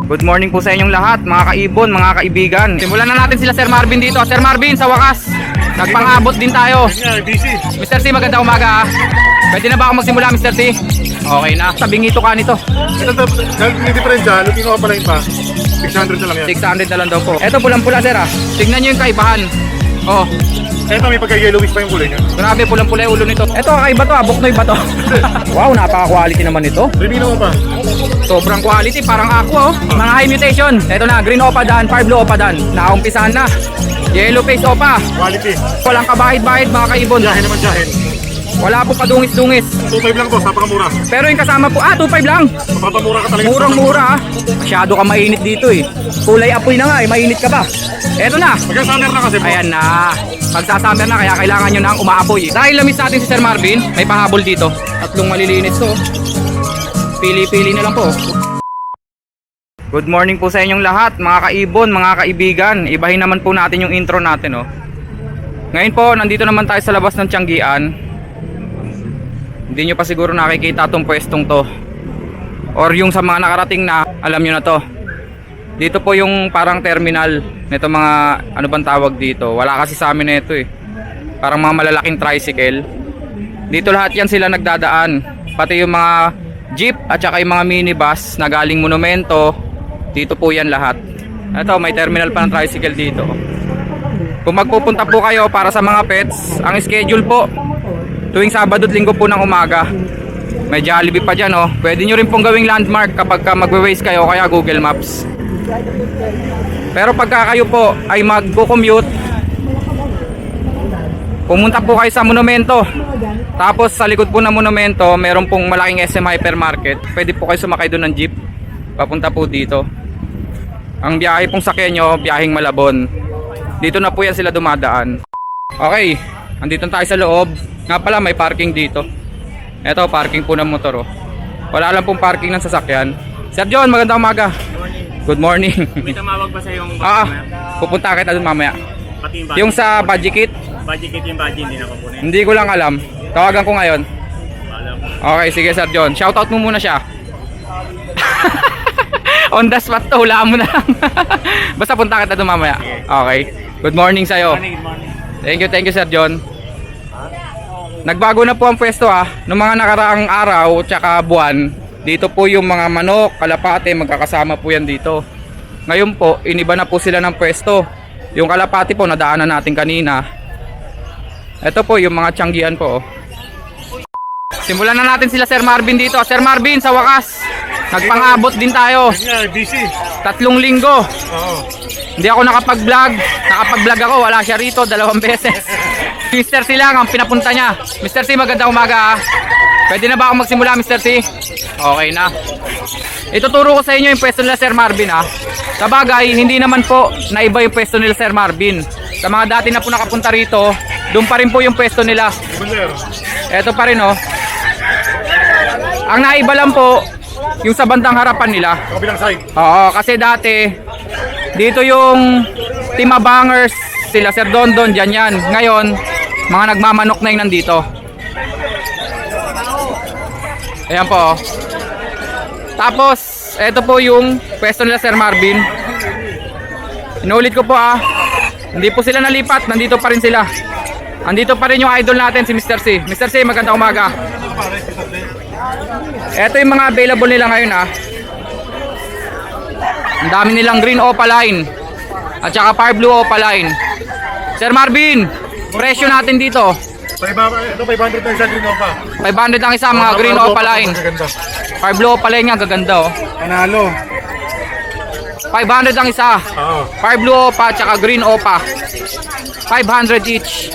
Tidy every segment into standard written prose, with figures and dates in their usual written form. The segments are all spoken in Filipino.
Good morning po sa inyong lahat, mga kaibon, mga kaibigan. Simulan na natin sila Sir Marvin dito. Sir Marvin, sa wakas, nagpang-abot din tayo. Busy. Mr. C, magandang umaga. Pwede na ba ako magsimula, Mr. C? Okay na. Sabing ito ka nito. Ito, dahil diferensya, lutino ka pala yung pa. 600 na lang yan. 600 na lang daw po. Ito pulang-pula, sir ah. Tignan nyo yung kaibahan. Oh, Ito, may pagka-yellowish pa yung kulay niya. grabe, pulang-pula yung ulo nito. Ito, kakaiba to ah. Buknoy ba to? Wow, napaka-quality naman ito. Rimino mo pa. Sobrang quality, parang ako oh. Mga high mutation. Ito na, green opa dan, fire blue opa dan. Naumpisahan na. Yellow face opa. Quality. Walang kabahid-bahid mga kaibon. Jahe naman jahe. Wala po kadungis-dungis. 2.5 lang to, napakamura. Pero yung kasama po, 2.5 lang. Mapapamura ka talaga. Murang-mura ah. Masyado ka mainit dito eh. Kulay apoy na nga eh, mainit ka ba? Eto na. Magka-summer na kasi po. Ayan na. Magsasummer na kaya kailangan nyo na ang umaapoy. Dahil lamis natin si Sir Marvin, may pahabol dito. Tatlong malilinis to. Pili-pili na lang po. Good morning po sa inyong lahat, mga kaibon, mga kaibigan. Ibahin naman po natin yung intro natin oh. Ngayon po, nandito naman tayo sa labas ng Tianggian. Hindi nyo pa siguro nakikita itong pwestong to. Or yung sa mga nakarating na, alam nyo na to. Dito po yung parang terminal nito mga, ano bang tawag dito. Wala kasi sa amin na ito eh. Parang mga malalaking tricycle. Dito lahat yan sila nagdadaan. Pati yung mga jeep at saka yung mga minibus na galing monumento. Dito po yan lahat. Ito, may terminal pa ng tricycle dito. Kung magpupunta po kayo para sa mga pets, ang schedule po tuwing Sabado at Linggo po ng umaga. May Jollibee pa dyan oh. Pwede nyo rin pong gawing landmark kapag magwe-waze kayo kaya Google Maps. Pero pagka kayo po ay mag-commute, pumunta po kayo sa monumento. Tapos sa likod po ng monumento, meron pong malaking SM Hypermarket. Pwede po kayo sumakay doon ng jeep. Papunta po dito. Ang biyahe pong sakyan nyo, biyaheng Malabon. Dito na po yan sila dumadaan. Okay, andito tayo sa loob. Nga pala, may parking dito. Eto, parking po ng motor oh. Wala lang pong parking ng sasakyan. Sir John, magandang umaga. Good morning. May tumawag ba sa yung pupunta kita doon mamaya. pati yung Yung sa budget kit, yung budget hindi na kukunin. hindi ko lang alam. Tawagan ko ngayon. Alam. Okay, sige Sir John. Shoutout mo muna siya. On the spot to, hulaan mo na lang. Basta punta kita doon mamaya. Okay. Good morning sa'yo. Good morning. Thank you Sir John. Nagbago na po ang pwesto noong mga nakaraang araw tsaka buwan. Dito po yung mga manok, kalapate, magkakasama po yan dito. Ngayon po, iniba na po sila ng pwesto. Yung kalapate po, nadaanan natin kanina. Ito po yung mga Tianggian po. Simulan na natin sila Sir Marvin dito. Sir Marvin, sa wakas, nagpang-abot din tayo. Busy. 3 linggo. Oo. Hindi ako nakapag-vlog. Nakapag-vlog ako, wala siya rito 2 beses. Mr. C lang ang pinapunta niya. Mr. C, magandang umaga. Pwede na ba ako magsimula, Mr. C? Okay na. Ituturo ko sa inyo yung pwesto nila Sir Marvin Sa bagay, hindi naman po naiba yung pwesto nila Sir Marvin. Sa mga dati na po nakapunta rito, doon pa rin po yung pwesto nila. Eto pa rin oh. Ang naiba lang po, yung sa bandang harapan nila. Kabilang side. Oo, kasi dati dito yung Team Abangers, sila Sir Dondon, dyan yan. Ngayon, mga nagmamanok na yung nandito. Ayan po. Tapos, eto po yung pwesto nila Sir Marvin. Inulit ko po hindi po sila nalipat, nandito pa rin sila. Andito pa rin yung idol natin si Mr. C. Mr. C, magandang umaga. Eto yung mga available nila ngayon Ang dami nilang green opaline at saka fire blue opaline. Sir Marvin, presyo natin dito. Ito 500 na isa green opa. 500 ang isa mga green opaline. Fire blue opaline nga gaganda oh. Panalo. 500 ang isa. Oo. Fire blue opa at saka green opa. 500 each.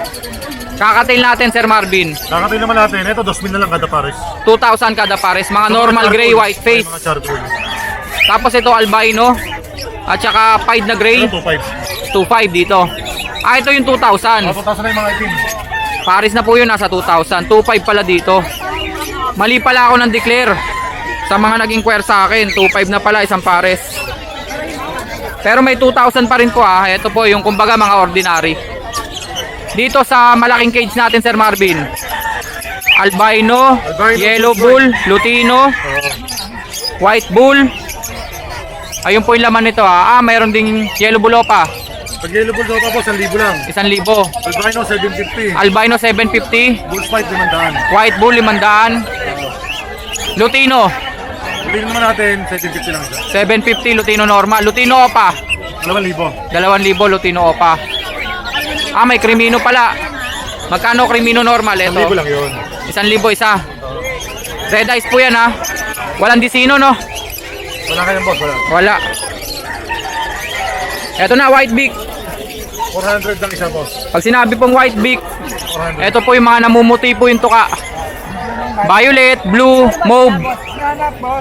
Kakatail natin Sir Marvin. Kakatail naman natin. Ito 2,000 na lang kada pares. 2,000 kada pares. Mga normal gray white face. Mga charcoal. Tapos ito albino at saka pied na gray. Ito 2,500. 2,500 dito. Ito yung 2,000. 2,000 na yung mga itim. Paris na po yun, nasa 2,000. 2,500 pala dito. Mali pala ako ng declare. Sa mga naging inquire sa akin, 2,500 na pala isang pares. Pero may 2,000 pa rin po Ito po yung kumbaga mga ordinary. Dito sa malaking cage natin Sir Marvin, albino, yellow bull, lutino, white bull, Ayun po yung laman nito ha. Mayroon ding yellow bulopa. Pag yellow bull daw po, 1,000 lang. 1,000. Albino, 750. Albino 750. Bull fight, 500. White bull 500. Lutino Tingnan naman natin, 750 lang siya. 750. Lutino normal. Lutino opa 2,000. 2,000 Lutino opa. May Crimino pala. Magkano Crimino normal? 1,000 Ito lang yun. 1,000 isa. Red eyes po yan ha. Walang disino no? Wala kayang boss, wala. Wala. Ito na white beak. 400 lang isa, boss. Pag sinabi pong white beak, 400. ito po yung mga namumuti po yung tuka. Violet, blue, mauve.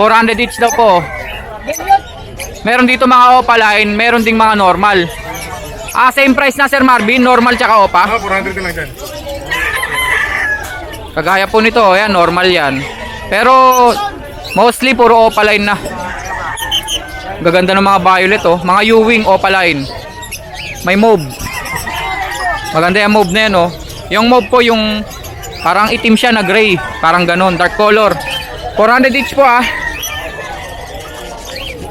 400 each daw po. Meron dito mga opaline, meron ding mga normal. Same price na Sir Marvin, normal tsaka opa. 400 lang dyan. Kagaya po nito, yan, normal yan. Pero mostly puro opaline na. Gaganda ng mga violet oh, mga Ewing opaline. May mauve. Maganda yung mauve na yan oh. Yung mauve po yung parang itim siya na gray, parang ganon, dark color. 400 each po ah.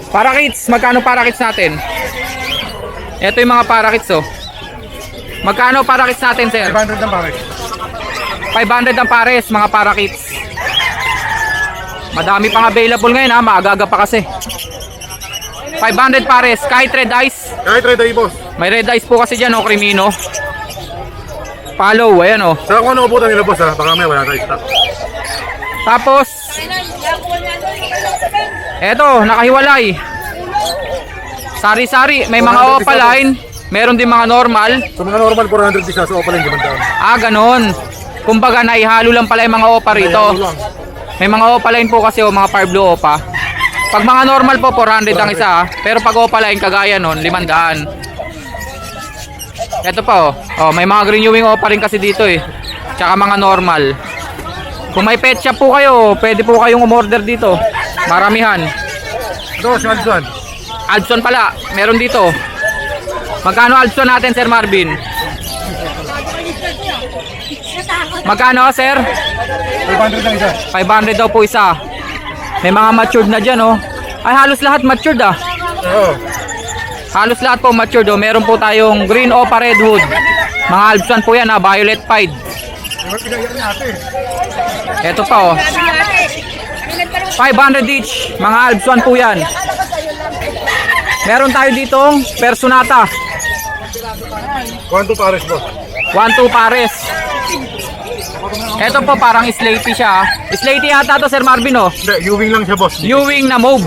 Parakeets, magkano parakeets natin? Ito yung mga parakeets oh. Magkano parakeets natin sir? 500 lang pare. 500 ang pares, mga parakeets. Madami pang available ngayon ha, maaga pa kasi. 500 pares, kahit red eyes. Kahit red eye, boss. May red eyes po kasi dyan oh, Crimino. Follow, ayan oh. Saka kung ano uputan nila, boss ha, baka may wala tayo stock. Tapos, eto, nakahiwalay. Sari-sari, may mga opaline, meron din mga normal. So mga normal, 400 isa, so opaline, 500. Ganon. Kumbaga, naihalo lang pala yung mga opa rito. May mga opaline po kasi mga par blue opa. Pag mga normal po 400 ang isa, pero pag opaline kagaya nun 500. Ito pa oh, may mga green wing opa rin kasi dito eh. Tsaka mga normal. Kung may pet shop po kayo, pwede po kayong umorder dito. Maramihan. Ito, si Alson. Alson pala, meron dito. Magkano Alson natin Sir Marvin? Magkano sir? 500 lang isa. 500 daw po isa. May mga matured na dyan oh. Ay halos lahat matured ah. Oo. Halos lahat po matured oh. Meron po tayong green opa redwood. Mga Alpson po yan violet pied. Ito pa oh. 500 each. Mga Alpson po yan. Meron tayo ditong Personata. 1-2 pares, boss. 1-2 pares. Ito po parang slaty siya. Slaty yata to Sir Marvin oh. Hindi, Ewing lang siya, boss. Ewing na mauve.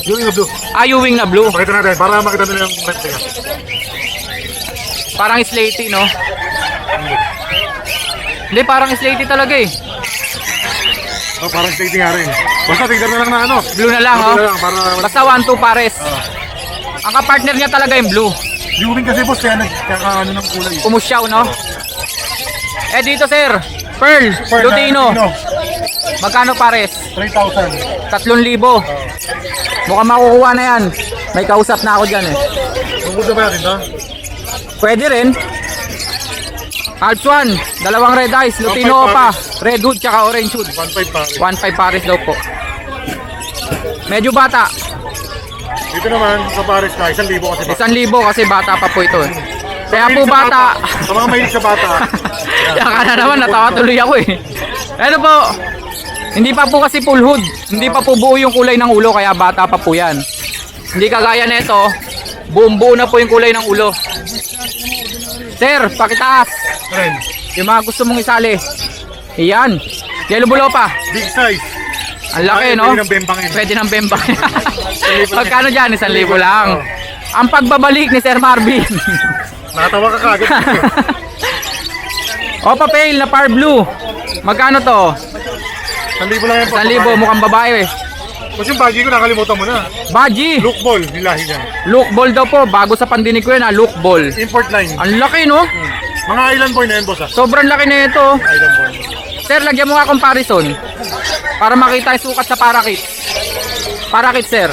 Ewing na blue. Ewing na blue. Pakita natin, para makita nila yung print niya. Parang slaty no. Hindi parang slaty talaga eh. Parang slating nga rin. Basta tignan na lang na ano. Blue na lang oh. Blue na lang, para... Basta 1-2 pares. Ang kapartner niya talaga yung blue. Ewing kasi, boss, kaya nagkakaano ng kulay. Kumusyaw no. Dito sir, Pearl, Lutino. Magkano pares? 3,000. 3,000. Mukhang makukuha na yan. May kausap na ako dyan eh. Tungkol na ba natin, ha? Pwede rin. Alps 1, dalawang red eyes, Lutino pa, red hood tsaka orange hood. 1.5 pares. 1.5 pares daw po. Medyo bata. Dito naman, sa pares na, 1,000 kasi. 1,000 kasi bata pa po ito eh. Kaya po bata. Sa mga mahilig sa bata. Kaya ka na naman, natawa tuloy ako eh. Ano po, hindi pa po kasi full hood. Hindi pa po buo yung kulay ng ulo, kaya bata pa po yan. Hindi kagaya nito, buong buo na po yung kulay ng ulo. Sir, pakitaas. Ren, Yung mga gusto mong isali. Iyan. Yellow bulopa. big size. Ang laki no? Pwede ng bembangin. Pwede ng bembang. Magkano dyan? 1,000 lang. Ang pagbabalik ni Sir Marvin. Nakatawa ka kagad. Opa Pale na par blue. Magkano to? 1,000 lang yan po. 1,000, mukhang babae eh. Kasi yung bagay ko, nakalimutan mo na. Baji. Look ball, nilahi niya. Look ball daw po. Bago sa pandinig ko yun look ball. Import line. Ang laki no? Mga island boy na yan, boss, ha? Sobrang laki na ito. Island boy. Sir, lagyan mo nga comparison. Para makita yung sukat sa parakit. Parakit sir.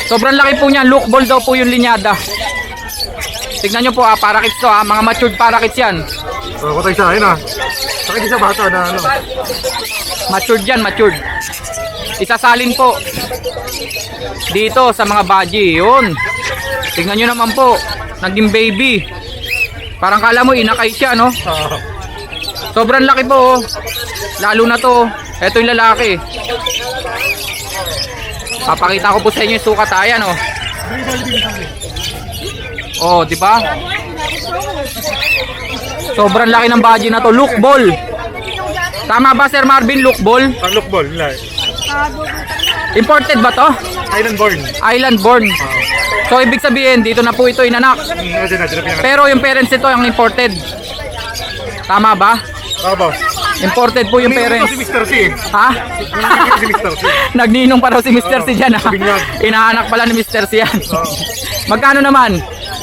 Sobrang laki po niyan. Look ball daw po yung linyada. Tignan nyo po parakits to mga matured parakits yan. So, patay siya, ayun, ha? Sakit siya bata na, ano? Matured yan, matured. Isasalin po. dito sa mga baji. Yun. Tingnan nyo naman po. Naging baby. Parang kala mo inakay siya, no? Sobrang laki po. Oh. Lalo na to. Ito yung lalaki. Papakita ko po sa inyo yung sukat. Ayan, oh. Oh, di ba? Sobrang laki ng baji na to. Look ball. Tama ba, Sir Marvin? Look ball? Ang look ball, nila. Imported ba to? Island born. Island born. So ibig sabihin dito na po ito inanak. Pero yung parents nito yung imported. Tama ba? Tapos, Imported po yung parents. si Mr. C. Ha? Si Mr. C. Nagninong pa raw si Mr. C dyan, ha? binyag. Inaanak pala ni Mr. C yan. Magkano naman?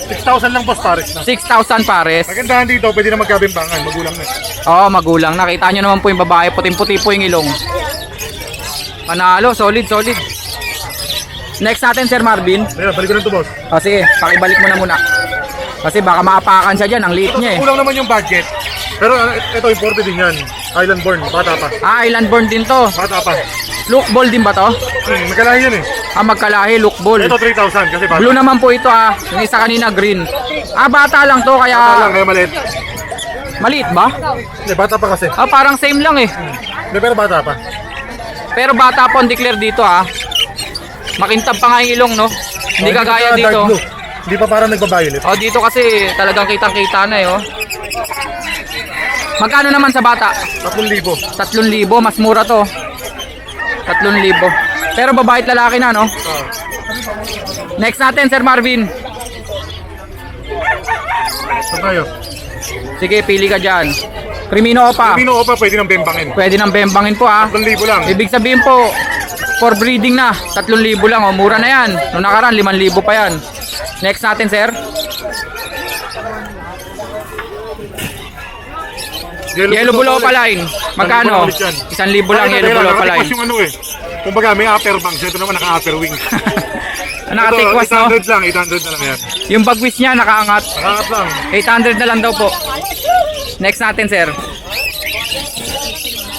6,000 lang boss, pares na. 6,000 pares. Magandahan dito, pwede na magkabimbangan, magulang na. Oo, magulang. Nakita nyo naman po yung babae. Puting-puti po yung ilong. Panalo. Solid, solid. Next natin, Sir Marvin. Ayan, balik ko lang to boss. O sige, pakibalik mo na muna. Kasi baka maapakan siya dyan. Ang liit niya eh. Kulang naman yung budget. Pero ito, imported din yan. Island born, bata pa. Ah, island born din to. Bata pa. Look ball din ba to? Magkalahi yan eh. Ah, magkalahi. Look ball. Ito 3,000 kasi bata. Blue naman po ito ah. Yung isa kanina green. Ah, bata lang to Bata lang, kaya kaya maliit. maliit ba? Hindi, bata pa kasi. Ah, parang same lang eh. Hindi, pero bata pa. Pero bata po ang declare dito ah. Makintab pa nga yung ilong no. Hindi Oh, kagaya pa dito. dark blue. Hindi pa parang nagbabayolate. Oh, dito kasi talagang kitang-kita na eh oh. Magkano naman sa bata? 3,000. 3,000, mas mura to. 3,000. Pero babae at lalaki na no. Next natin, Sir Marvin. Saan tayo? Sige, pili ka dyan. Crimino o pa? Pino pa, pwede nang bembangin. Pwede nang bembangin po ah. 3,000 lang. Ibig sabihin po, for breeding na, 3,000 lang oh. Mura na yan. Noong nakaraan, 5,000 pa yan. Next natin, sir. Yellow Bull Opaline. Magkano? 1,000 lang Yellow Bull Opaline. Nakatikwas yung ano eh. Kumbaga may upper bangs. Ito naman naka-upper wings. Nakatikwas no? 800 lang, 800 na lang yan. Yung bagwis niya nakaangat. Nakaangat lang. 800 na lang daw po. Next natin, sir.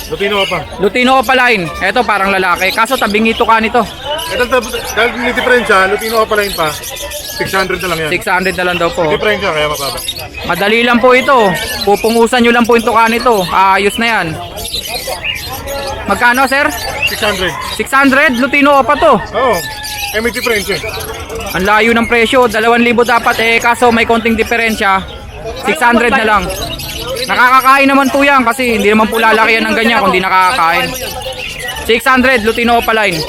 Lutino pa. Lutino Opaline. Ito parang lalaki. Kaso tabing ito ka nito. Ito, dahil may diferensya, Lutino pa lang pa. 600 na lang yan. 600 na lang daw po. Diferensya, kaya mababa. Madali lang po ito. Pupungusan nyo lang po yung tuka nito. Ayos na yan. Magkano, sir? 600. 600? Lutino pa to. Oo. Eh, may diferensya. Ang layo ng presyo. 2,000 dapat eh. Kaso may konting diferensya. 600 na lang. Nakakakain naman po yan kasi hindi naman po lalaki yan ng ganyan kung di nakakakain. 600 Lutino Opaline.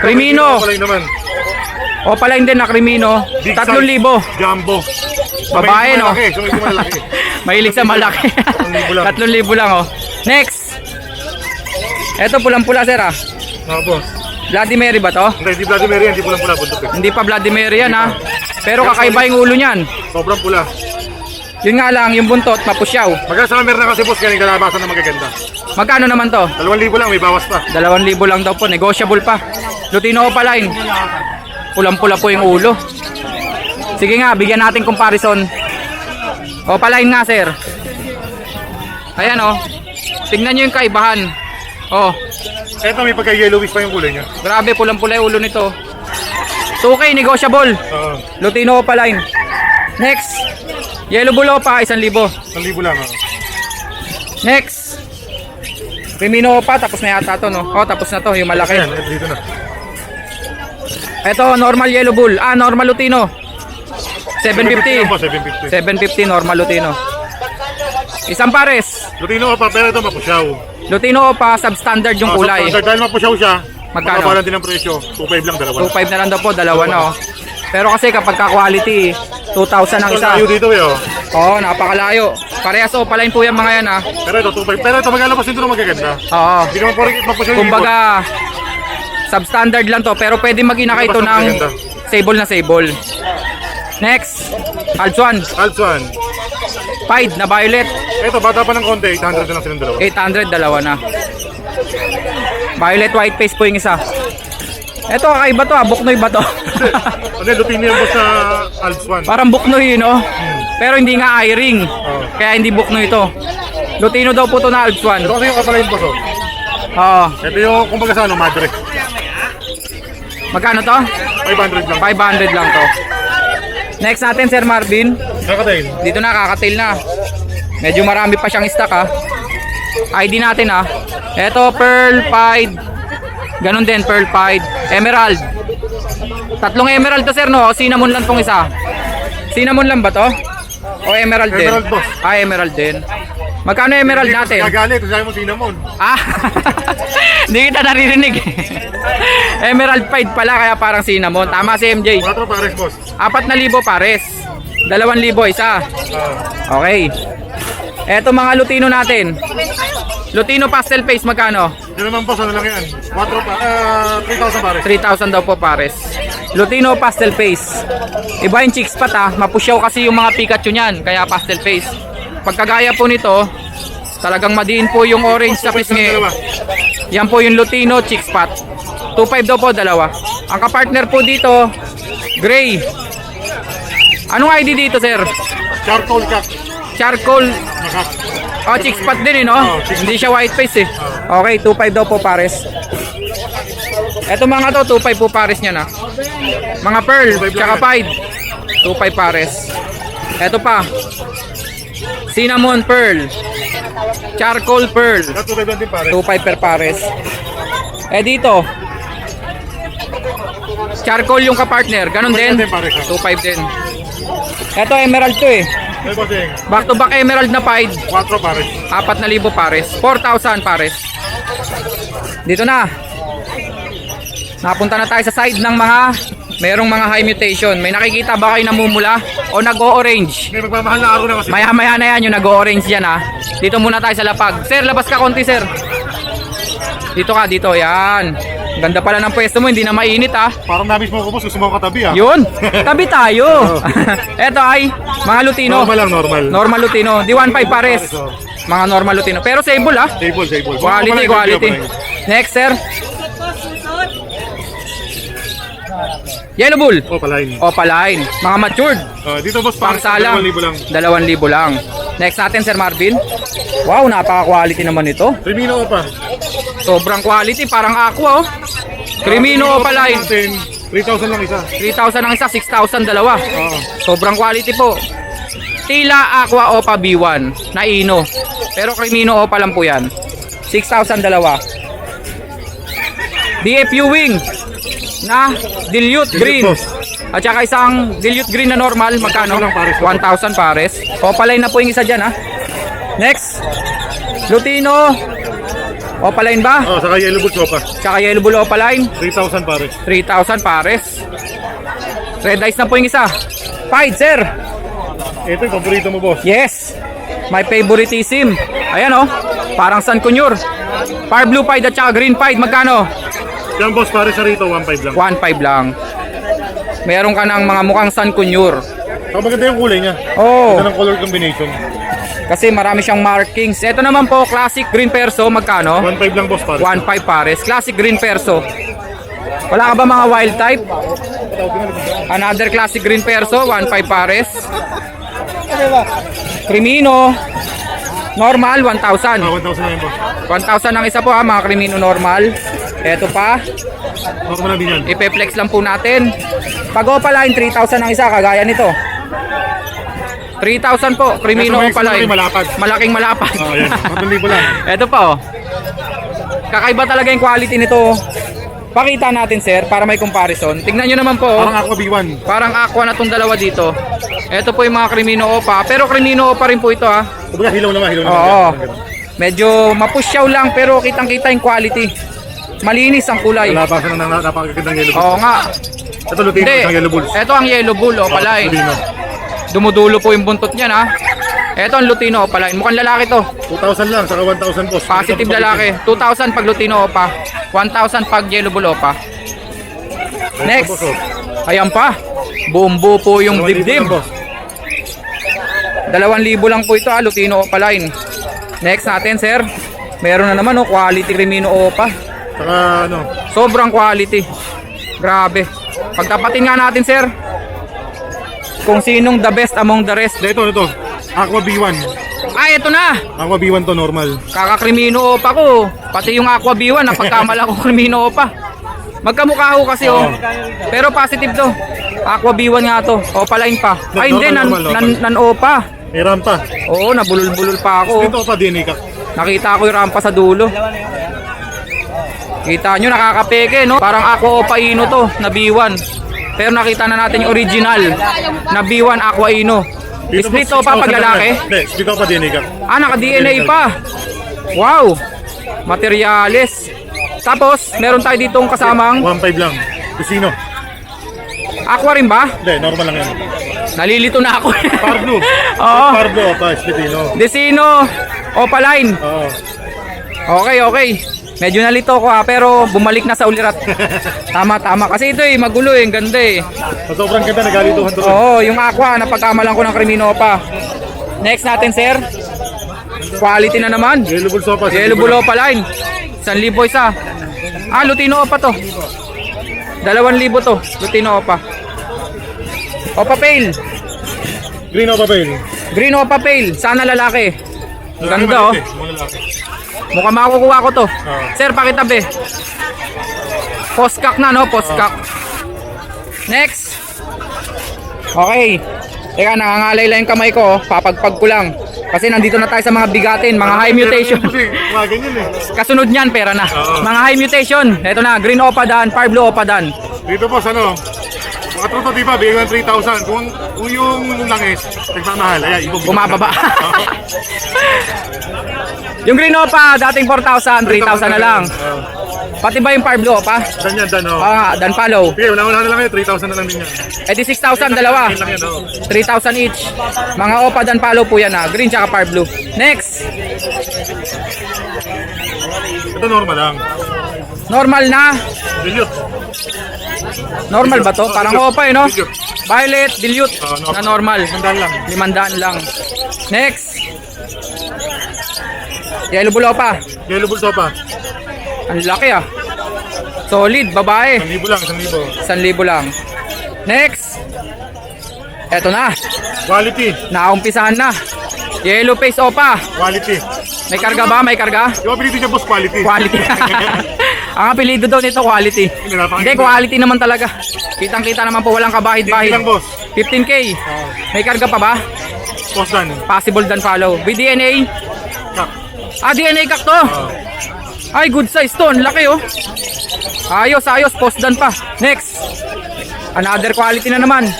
Crimino. Ito naman. Opaline din na Crimino. Big 3,000. Jumbo. Babae, no? So, medyo malaki. Mahilig sa malaki. 3,000 lang. 3,000 lang oh. Next. Eto pulang-pula, sir ah. Oo, boss. Vladimir ba to? Hindi Vladimir yan, hindi pulang-pula bundok eh. Hindi pa Vladimir yan ha. Pero kakaiba yung ulo niyan. Sobrang pula. Yun nga lang, yung buntot, mapusyaw. Magka-summer na kasi boss, kaya kalabasan na magaganda. Magkano naman to? 2,000 lang, may bawas pa. 2,000 lang daw po, negotiable pa. Lutino Opaline. Pulang-pula po yung ulo. Sige nga, bigyan natin comparison. Opaline nga, sir. Ayan oh. Tingnan nyo yung kaibahan. Oh, Eto, may pagka-yellowish pa yung kulay niya. grabe, pulang-pula yung ulo nito. 2K, negotiable. Oo. Lutino Opaline. Next. Yellow Bull pa, 1,000. 1,000 lang. Next. Crimino pa, tapos na yata to, no? Oh, tapos na to, yung malaki. Ayan, eto dito na. Ito, normal Yellow Bull. Ah, normal Lutino. 750. 750. 750 normal Lutino. Isang pares. Lutino pa, pero ito mapusyaw. Lutino pa, substandard yung kulay. Standard, dahil mapusyaw siya, Magkano? makabalan din ang presyo. 2,500 lang, dalawa. 2.5 na lang daw po, dalawa na oh. Pero kasi kapag ka-quality, 2,000 ang isa. Layo dito eh, oh. Oo, napakalayo. Parehas Opaline po yan mga yan ah. Pero ito, 2,500. Pero ito, maglalabas dito na magaganda. Oo. Hindi naman po rin mapusyaw yung Kumbaga, substandard lang to. Pero pwede mag-inaka ito ng sable na sable. Next, Aljuan. Aljuan. Pied na violet. Ito, bata pa ng konti, 800 na lang silang dalawa. 800, dalawa na. Violet white face po yung isa. Ito, kakaiba to ah. Buknoy ba to? Ano, Lutino yung boss na Aljuan. Parang buknoy yun, oh. Pero hindi nga eye-ring. Kaya hindi buknoy ito. Lutino daw po to na Aljuan. Ito kasi yung kapala yung boss, oh. Oo. Ito yung, kumbaga sa ano, madre. Magkano to? 500 lang. 500 lang to. Next natin, Sir Marvin. Kakatail. Dito na, kakatail na. Medyo marami pa siyang stock ha. ID natin ha. Ito, Pearl Pied. Ganon din, Pearl Pied. Emerald. Tatlong emerald to, sir, no? O cinnamon lang tong isa. Cinnamon lang ba to? O emerald din? Emerald, boss. Ah, emerald din. Magkano emerald natin? Gagalit, sabi mo cinnamon. Ah, hindi kita naririnig. Emerald Pied pala, kaya parang cinnamon. Tama si MJ. 4 pares, boss. 4,000 pares. 2,000 isa. Ah, Okay. Eto mga Lutino natin. Lutino pastel face magkano? yun naman, boss, ano lang yan? 3,000 pares. 3,000 daw po pares. Lutino pastel face. Iba yung chicks pat ha. Mapusyaw kasi yung mga Pikachu niyan, kaya pastel face. Pagkagaya po nito, talagang madiin po yung orange sa pisngi. Dalawa. Yan po yung Lutino chicks pat. 2,500 daw po, dalawa. Ang kapartner po dito, gray. Anong ID dito, sir? Charcoal cat. Charcoal. Makat. Oh, chicks pat din eh, no? Oh, chicks Hindi siya white face eh. Okay, 2,500 daw po pares. Eto mga to, 2,500 po pares niya na. Mga pearl, 2,500 tsaka pied. 2,500 pares. Eto pa. Cinnamon pearl. Charcoal pearl. 2,500 din pares. 2,500 per pares. Eh dito. Charcoal yung kapartner. Ganon din. 2,500 din pares. 2,500 din. Eto emerald to eh. May bossing. Back to back emerald na pied. 4 pares. 4,000 pares. 4,000 pares. Dito na. Napunta na tayo sa side ng mga merong mga high mutation. May nakikita ba kayo namumula o nag-o-orange? May magmamahal na araw na kasi. Maya-maya na yan yung nag-o-orange dyan ha. Dito muna tayo sa lapag. Sir, labas ka konti, sir. Dito ka, dito. Yan. Ganda pala ng pwesto mo, hindi na mainit ha. Parang nabis mo ko, boss. Gusto mo ako katabi, ah. Yun, tabi tayo. Eto ay mga Lutino. Normal lang, normal. Normal Lutino. Di 1,500 pares. Mga normal Lutino. Pero sable ha. Table. Quality, quality. Next, sir. Yellow Bull. Opaline. Opaline. Mga matured. Dito, boss, pares. Pangsalang. 2,000 lang. 2,000 lang. Next natin, Sir Marvin. Wow, napaka-quality naman ito. Rimino pa. Sobrang quality. Parang aqua, oh. Crimino Opaline. 3,000 lang isa. 3,000 ang isa, 6,000 dalawa. Oo. Sobrang quality po. Tila Aqua Opa B1 na Ino. Pero Crimino Opa lang po yan. 6,000 dalawa. DFU Wing na Dilute Green. boss. At saka isang Dilute Green na normal. Magkano? 1,000 lang pares. 1,000 pares. Opaline na po yung isa dyan ha. Next. Lutino. Opaline ba? Saka yellow boots pa. Tsaka Yellow Bull Opaline. 3,000 pares. 3,000 pares. Red Eyes na po yung isa. Pied, sir. Ito yung paborito mo, boss. Yes. My favoritism. Ayan oh. Parang Sun Conure. Far Blue Pied at saka Green Pied. Magkano? Yan, boss, pares sa rito, 1,500 lang. 1,500 lang. Meron ka ng mga mukhang Sun Conure. Saka maganda yung kulay niya. Oh. Ito ng color combination. Kasi marami siyang markings. Ito naman po, Classic Green Perso. Magkano? 1,500 lang, boss, pares. 1,500 pares. Classic Green Perso. Wala ka ba mga wild type? Another Classic Green Perso. 1,500 pares. Crimino. Normal, 1,000. 1,000 lang yan, boss. 1,000 ang isa po ha, mga Crimino normal. Ito pa, Normal lang din yan. ipe-flex lang po natin. Pag Opaline, 3,000 ang isa, kagaya nito. 3,000 po, Crimino Ito, Opaline. malapad. Malaking malapad. Yan. 4,000 lang. Ito pa oh. Kakaiba talaga yung quality nito. Pakita natin sir, para may comparison. Tignan nyo naman po oh. Parang Aqua B1. Parang aqua na tong dalawa dito. Ito po yung mga Crimino Opa. Pero Crimino Opa rin po ito ha. Kumbaga, hilaw naman. Oo. Medyo mapusyaw lang pero kitang-kita yung quality. Malinis ang kulay. Labasan ng napakagandang yellow bulls. Oo nga. Ito, Lutino, Hindi. isang yellow bulls. Ito ang Yellow Bull Opaline. Lutino. Dumudulo po yung buntot niyan ha. Ito ang Lutino Opaline. Mukhang lalaki to. 2,000 lang, saka 1,000, boss. Positive lalaki. 2,000 pag Lutino Opa. 1,000 pag Yellow Bull Opa. Next. Boss, oh. Ayan pa. Bumbu po yung 2,000 dibdib. lang, boss. 2,000 lang po ito ha. Lutino Opaline. Next natin sir. Meron na naman oh. Quality Crimino Opa. Saka, ano, Sobrang quality. Grabe. Pagtapatin nga natin sir. Kung sinong the best among the rest. ito. Aqua B1. Ay, ito na. Aqua B1 to, normal. Kakakrimino Opa ko. Pati yung Aqua B1, napagkamala ko Crimino Opa. Magkamukha ho kasi oh. Oo. Pero positive to. Aqua B1 nga to. Opaline pa. Ay hindi, Normal. nan-opa. May rampa. Oo, nabulol-bulol pa ako. Dito pa DNA ka. Nakita ko yung rampa sa dulo. Kita nyo, nakakapeke, no? Parang Aqua Opa Ino to, na B1. Pero nakita na natin yung original na B1 Aqua Ino. Split to pa pag lalaki? Hindi, dito pa DNA ka. Ah, naka-DNA pa. Wow! Materialis. Tapos, meron tayo ditong kasamang 1.5 lang. Casino. Aqua rin ba? Hindi, normal lang yan. Nalilito na ako. Parblo. Oo. Parblo, pa, Spitino. Desino, Opaline. Oo. Okay. Medyo nalito ko pero bumalik na sa ulirat. Tama. Kasi ito magulo ang ganda eh. Sa sobrang ganda, nagalituhan to. Oo, yung Aqua, napagkamalan ko ng Criminopa. Next natin, sir. Quality na naman. Yellow Bull Sopa. Yellow Bull Opaline. 1,000 isa. Ah, Lutino Opa to. 2,000 to. Lutino Opa. Opa Pale. Green Opa Pale. Green Opa Pale. Sana lalaki. Ang ganda oh. Mga lalaki. Mukhang makukuha ko to. Oo. Sir, pakitabi. Postkak na, no? Postkak. Next. Okay. Teka, nangangalay lang yung kamay ko. Oh. Papagpag ko lang. Kasi nandito na tayo sa mga bigatin, mga high mutation. Kasi, mga ganyan eh. Kasunod niyan, pera na. Oo. Mga high mutation. Ito na, Green Opadan, Far Blue Opadan. Dito po, ano, mga truto diba, bigyan ng 3,000. Kung yung langis, nagmamahal, ayan, ibang Bumababa. Oo. Yung Green Opa, dating 4,000, 3,000 na lang. Oo. Pati ba yung Far Blue Opa? Dan yan, dan, oh. Ah, dan follow. Sige, una na lang yun, 3,000 na lang din yan. Eh di 6,000, dalawa. Yun lang yan, oh. 3,000 each. Mga Opa dan follow po yan Green tsaka Far Blue. Next. Ito normal lang. Normal na. Dilute. Normal ba to? Parang Opa no? Dilute. Violet, dilute na normal. Sandal lang. 500 lang. Next. Yellow Bull Opa. Yellow Bull Sopa. Ang laki Solid, babae. 1,000 lang, 1,000. 1,000 lang. Next. Eto na. Quality. Naumpisahan na. Yellow Face Opa. Quality. May karga ba? May karga? Yung ability niya, boss, quality. Quality. Ang apelido daw nito quality. Hindi, quality naman talaga. Kitang-kita naman po, walang kabahid-bahid. 15 lang, boss. 15K. May karga pa ba? Boss dan. Possible dan follow. With DNA? Kak. Ah, DNA kak to. Ay, good size to. Ang laki Ayos. Post dan pa. Next. Another quality na naman.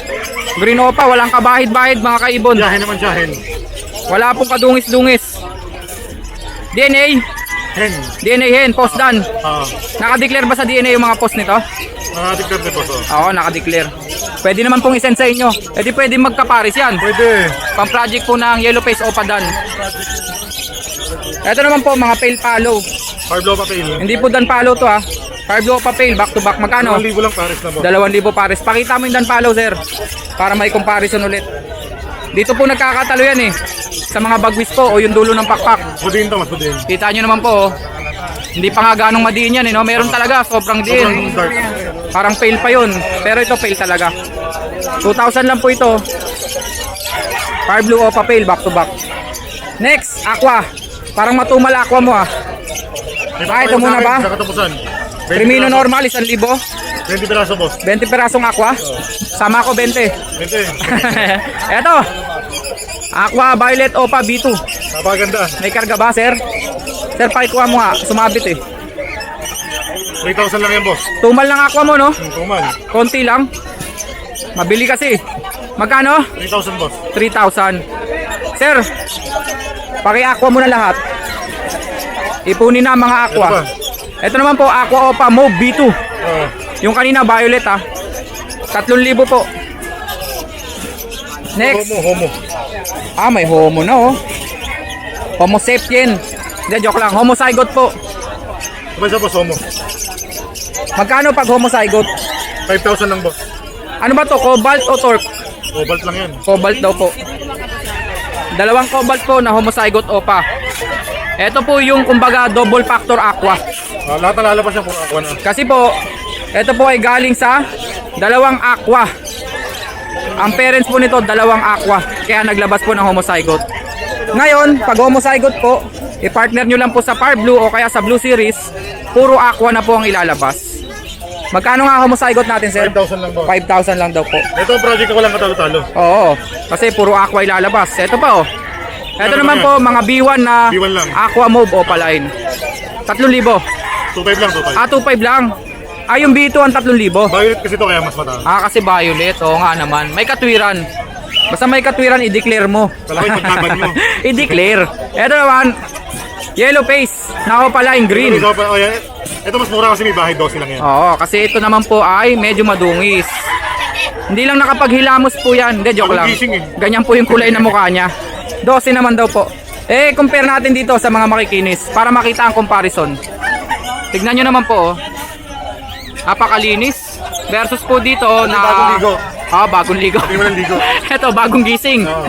Green Opa, walang kabahid-bahid mga kaibon. Jahin naman, jahin. Wala pong kadungis-dungis. DNA. Hen. DNA hen, post dan. Nakadeclare Naka-declare ba sa DNA yung mga post nito? Nakadeclare din, boss, oh. Oo, naka-declare. Pwede naman pong isend sa inyo. E di pwede magkaparis yan. Pwede. Pang-project po ng Yellow Face Opadan. Ito naman po, mga pale follow. Parblo pa kayo. Hindi po dan follow to Far Blue pa pale, back to back. Magkano? 1,000 lang pares na, boss. 2,000 pares. Pakita mo yung dan follow, sir. Para may comparison ulit. Dito po nagkakatalo yan sa mga bagwis po o yung dulo ng pakpak. Budin to, mas budin. Kita nyo naman po Hindi pa nga ganong madiin yan no? Meron talaga, sobrang diin. Sobrang dark. Parang fail pa yun. Pero ito fail talaga. 2,000 lang po ito. Far Blue Opa Pale, back to back. Next, Aqua. Parang matumal Aqua mo ito muna ba? Sa katapusan. Crimino normal, 1,000. 20 piraso, boss. 20 pirasong Aqua. Sama ko 20. 20. Eto. Aqua Violet Opa B2. Napakaganda. May karga ba, sir? Sir, pakikuha mo nga. Sumabit 3,000 lang yan, boss. Tumal ng Aqua mo, no? Tumal. Konti lang. Mabili kasi. Magkano? 3,000, boss. 3,000. Sir, paki-aqua mo na lahat. Ipunin na mga aqua. Ito ba? Ito naman po, Aqua Opa Mauve B2. Oo. Yung kanina, violet 3,000 po. Next. Homo. May homo na Homo sapien. Hindi, joke lang. Homozygote po. Sabay sa boss, homo. Magkano pag homozygote? 5,000 lang, boss. Ano ba to? Cobalt o torque? Cobalt lang yan. Cobalt daw po. Dalawang cobalt po na homozygote Opa. Ito po yung kumbaga double factor aqua. Lahat na lalabas yan, puro aqua na. Kasi po, ito po ay galing sa dalawang aqua. Ang parents po nito, dalawang aqua. Kaya naglabas po ng homozygote. Ngayon, pag homozygote po, i-partner nyo lang po sa Far Blue o kaya sa Blue Series, puro aqua na po ang ilalabas. Magkano nga homozygote natin, sir? 5,000 lang boss. 5,000 lang daw po. Ito ang project ko lang katalo-talo. Oo, kasi puro aqua ilalabas. Ito pa oh. Ito Ano naman ba po, mga B1 na B1 lang. aqua mauve opaline. 3,000. 2,500 lang, 2,500. Ah, 2,500 lang. Ah, yung B2 ang 3,000. Violet kasi ito kaya mas mataas. Ah, kasi violet. Oo nga naman. May katwiran. Basta may katwiran, i-declare mo. Kala ko ipaglaban mo. I-declare. Ito naman, yellow face. Na opaline green. Ito, oh, yan. Ito mas mura kasi may bahay 12 lang yan. Oo, kasi ito naman po ay medyo madungis. Hindi lang nakapaghilamos po yan. Hindi, joke lang. Gising eh. Ganyan po yung kulay na mukha niya. 12 naman daw po. Eh, compare natin dito sa mga makikinis para makita ang comparison. Tignan nyo naman po, oh. Napakalinis. Versus po dito na... Bagong ligo. Ah, bagong ligo. Hindi mo lang ligo. Ito, bagong gising. Oo.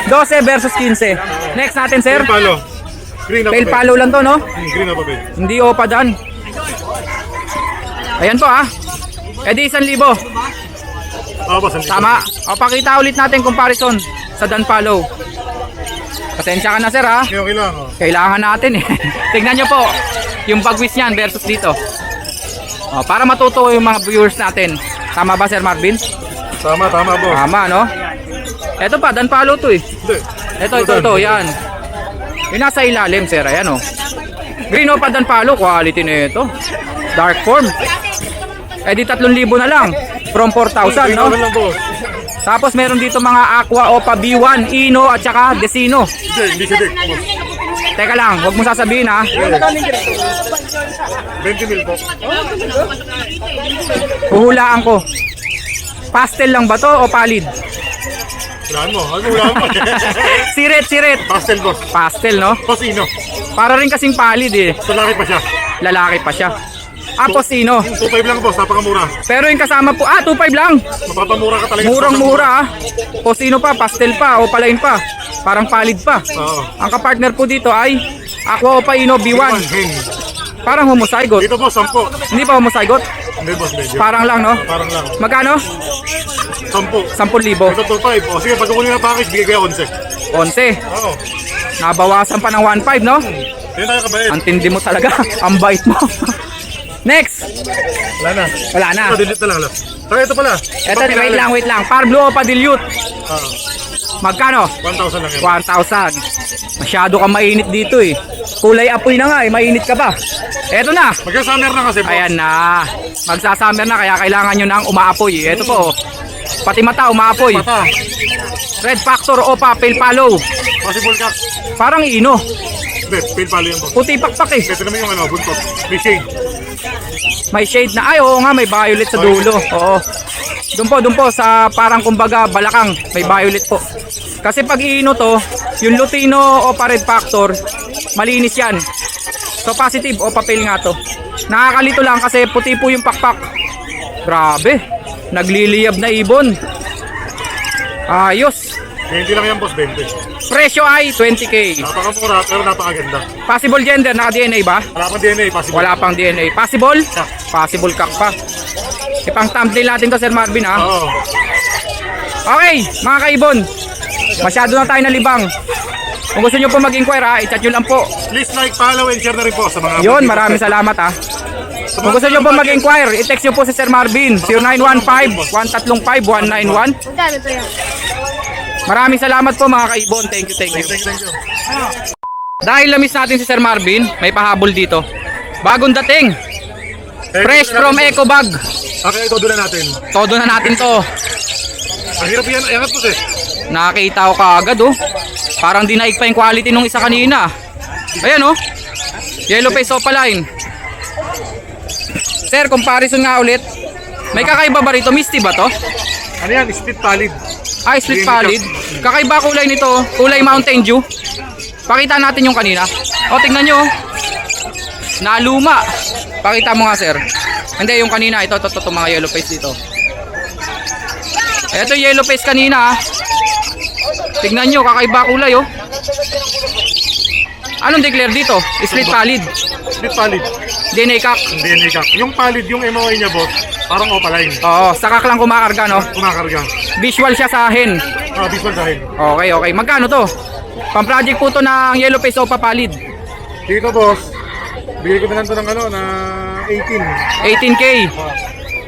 12 versus 15. Next natin, sir. Pale palo. Green na Pale papel. palo lang to, no? Green na papel. Hindi opa dyan. Ayan po, ah. Eh di 1,000. Ah, boss. andito. Tama. O, pakita ulit natin comparison sa Danpalo. Pasensya ka na, sir, ha? Okay lang. Oh. Kailangan natin, eh. Tignan nyo po yung bagwis niyan versus dito. O, para matuto yung mga viewers natin. Tama ba, Sir Marvin? Tama, boss. Tama, no? Ito pa, Danpalo to, eh. Hindi. Ito, yan. Yung nasa ilalim, sir. Ayan, oh. Green Opa Danpalo, quality na ito. Dark form. Eh di 3,000 na lang. From 4,000, no? Lang, boss. Tapos meron dito mga Aqua Opa B1, Ino at saka Desino. Hindi siya dik, boss. Teka lang, huwag mo sasabihin, ha. 20 mil po. Huhulaan ko. Pastel lang ba to o palid? Hulaan mo. Ano hulaan mo? Siret. Pastel, boss. Pastel, no? Posino. Para rin kasing palid, eh. Salaki pa siya. Lalaki pa siya. Posino. 2,500 lang, boss. Napakamura. Pero yung kasama po, 2,500 lang. Mapapamura ka talaga. Murang-mura, ah. Posino pa, pastel pa, opaline pa. Parang palid pa. Oo. Ang kapartner po dito ay Aqua Opa Ino B1. Hen. Parang homozygote. Dito, boss. 10. Hindi pa homozygote? Hindi, boss. Medyo. Parang lang, no? Parang lang. Magkano? 10. 10,000. Ito, 2,500. O, sige. Pag kukunin ng package, bigay kayo 11. 11. Oo. Nabawasan pa ng 1,500, no? Hindi tayo kabayad. Ang tindi mo talaga. Ang bait mo. Next. Wala na. Wala na. Ito, delete na lang. Saka ito pala. Ito, wait lang. Parblo Opa Dilute. Oo. Magkano? 1,000 lang yan. 1,000. Masyado ka mainit dito, eh. Kulay apoy na nga, eh. Mainit ka ba? Eto na. Magka-summer na kasi, boss. Ayan na. Magsasummer na kaya kailangan nyo nang umaapoy. Ito po. Pati mata umaapoy. Mata. Red Factor Opa Pale Palo. Possible ka. Parang ino. Hindi, pale palo yan, boss. Puti pakpak, eh. Ito naman yung ano, buntot. May shade. May shade na. Ay, oo nga, may violet sa dulo. Oo. Doon po sa parang kumbaga balakang. May violet po. Kasi pag iino to, yung Lutino Opa Red Factor, malinis yan. So positive o papel nga to. Nakakalito lang kasi puti po yung pakpak. Grabe. Nagliliyab na ibon. Ayos. 20 lang yan, boss. 20. Presyo ay 20k. Napakamura, pero napakaganda. Possible gender, naka-DNA ba? Wala pang DNA, possible. Wala pang DNA. Possible? Kak. Possible kak pa. Ipang thumbnail natin to, Sir Marvin, ha? Oo. Okay, mga kaibon. Masyado na tayo nalibang. Kung gusto nyo po mag-inquire, ha, i-chat nyo lang po. Please like, follow, and share na rin po sa mga... Yun, maraming salamat, ha. Kung gusto nyo po mag-inquire, i-text nyo po si Sir Marvin, 0915-135-191. Maraming salamat po, mga kaibon. Thank you. Thank you. Dahil lamis natin si Sir Marvin, may pahabol dito. Bagong dating. Fresh from Eco Bag. Okay, ito doon na natin. Todo na natin to. Ang hirap yan, ayangat po, sir. Nakakita ko kaagad, oh. Parang dinaig pa yung quality nung isa kanina. Ayan, oh. Yellow face opaline. Sir, comparison nga ulit. May kakaiba ba rito? Misty ba to? Ano yan? Split pallid. Ay, split pallid. Kakaiba kulay nito. Kulay Mountain Dew. Pakita natin yung kanina. O, tingnan nyo. Naluma. Pakita mo nga, sir. Hindi, yung kanina. Ito, mga yellow face dito. Ito yung yellow face kanina. Tignan nyo, kakaiba kulay, oh. Anong declare dito? Split pallid. Split pallid. DNA cock. DNA ka. Yung pallid, yung MOA niya, boss, parang opaline. Oo, sakak lang kumakarga, no? Kumakarga. Visual siya sa hen. Visual dahil. Okay. Magkano to? Pang-project po to ng yellow face opa pallid. Dito, boss, Bigay ko na lang to ng ano, na 18. 18K.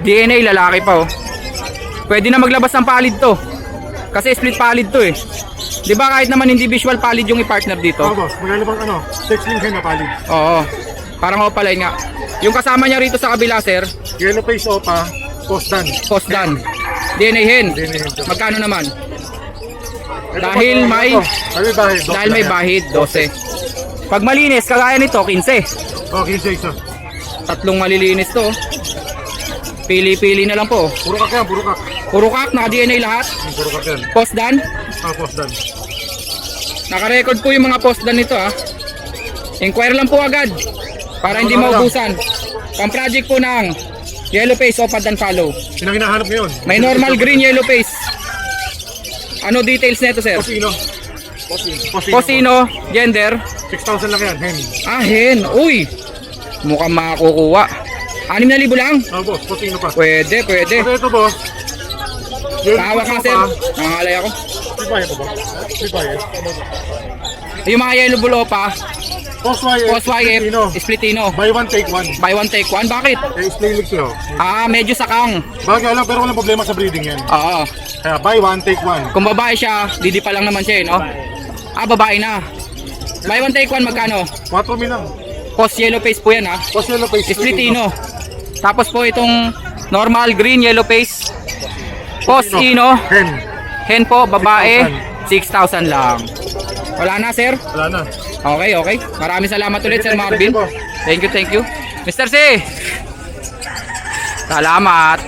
DNA, lalaki pa oh. Pwede na maglabas ng palid to. Kasi split palid to eh. Di ba kahit naman hindi visual palid yung i-partner dito? Oh, boss, magkano bang ano? 6 hen na palid. Oo. Parang opaline nga. Yung kasama niya rito sa kabila, sir, Yellow face opa, post dan. post dan. DNA hen. DNA hen. Magkano naman? Ito Dahil po, may- ito. Dahil Dahil may bahid, 12. Pag malinis, kagaya nito, 15. Oh, 15 isa. Tatlong malilinis to. Pili-pili na lang po. Puro kak yan, puro kak. Puro kak, naka-DNA lahat. Puro kak yan. Post dan. Ah, post dan. Naka-record po yung mga post dan nito ha. Inquire lang po agad. Para hindi maubusan. Pang-project po ng yellow face, opad and follow. Sinang hinahanap ngayon? May normal green, yellow face. Ano details nito, sir? Posino. Posino, gender. 6,000 lang yan, hen. Ah, hen. Uy, mukhang makakukuha. 6,000 lang. Oh, boss, posino pa. Pwede, pwede. Kasi ito, boss. Tawag ka, sir. Nangangalay ako. Di ba yan, boss? Di ba yan? Yung mga yellow bulo pa, Post YF. post YF, Posino. splitino. Buy one, take one. Buy one, take one. Bakit? Eh, display leaks yun. Ah, medyo sakang. Bagay lang, pero walang problema sa breeding yan. Oo. Kaya, buy one, take one. Kung babae siya, didi pa lang naman siya, eh, no? Ah, babae na. Buy one, take one, magkano? 4 mil lang. Post yellow face po yan, ha? Post yellow face. Splitino. Tapos po itong normal green yellow face. Post ino. Hen. Hen po, babae. 6,000 lang. Wala na, sir? Wala na. Okay, okay. Maraming salamat ulit, Sir Marvin. Thank you, boss. Thank you, thank you. Mr. C. Salamat.